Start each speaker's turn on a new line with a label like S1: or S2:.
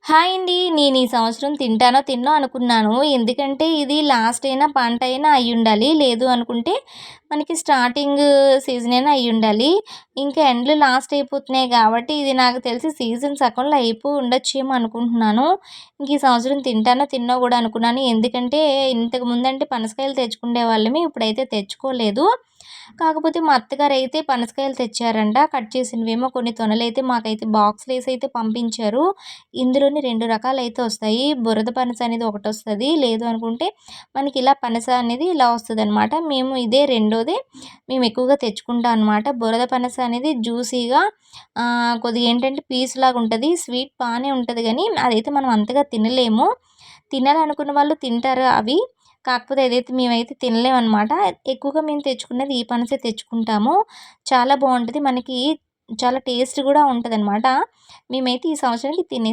S1: Hi అండి. నేను ఈ సంవత్సరం తింటానో తిననో అనుకున్నాను. ఎందుకంటే ఇది లాస్ట్ అయినా పంట అయినా అయ్యుండాలి. లేదు అనుకుంటే మనకి స్టార్టింగ్ సీజన్ అయినా అయ్యుండాలి. ఇంకా ఎండలు లాస్ట్ అయిపోతున్నాయి కాబట్టి ఇది నాకు తెలిసి సీజన్ సగంలో ఉండొచ్చేమో అనుకుంటున్నాను. ఇంక ఈ సంవత్సరం తింటానో తిననో కూడా అనుకున్నాను. ఎందుకంటే ఇంతకు ముందంటే పనసకాయలు తెచ్చుకునేవాళ్ళమి. ఇప్పుడైతే తెచ్చుకోలేదు. కాకపోతే మా అత్తగారైతే పనసకాయలు తెచ్చారంట. కట్ చేసినవేమో కొన్ని తొనలైతే మాకైతే బాక్స్‌లేసైతే పంపించారు. ఇందులోని 2 రకాలైతే వస్తాయి. బురద పనస అనేది ఒకటొస్తది. లేదు అనుకుంటే మనకి ఇలా పనస అనేది ఇలా వస్తదనమాట. మేము ఇదే రెండోది మేము ఎక్కువగా తెచ్చుకుంటాం అనమాట. బురద పనస అనేది జ్యూసీగా కొద్దిగా ఏంటంటే పీసులాగా ఉంటది. స్వీట్ బానే ఉంటది గానీ అదైతే మనం అంతగా తినలేము. తినాలనుకున్న వాళ్ళు తింటారు అవి. కాకపోతే ఏదైతే మేమైతే తినలేమనమాట. ఎక్కువగా మేము తెచ్చుకున్నది ఈ పనసే తెచ్చుకుంటాము. చాలా బావుంటది. మనకి చాలా టేస్ట్ గూడా ఉంటదనమాట. మేమైతే ఈ సంవత్సరానికి తినేసాం.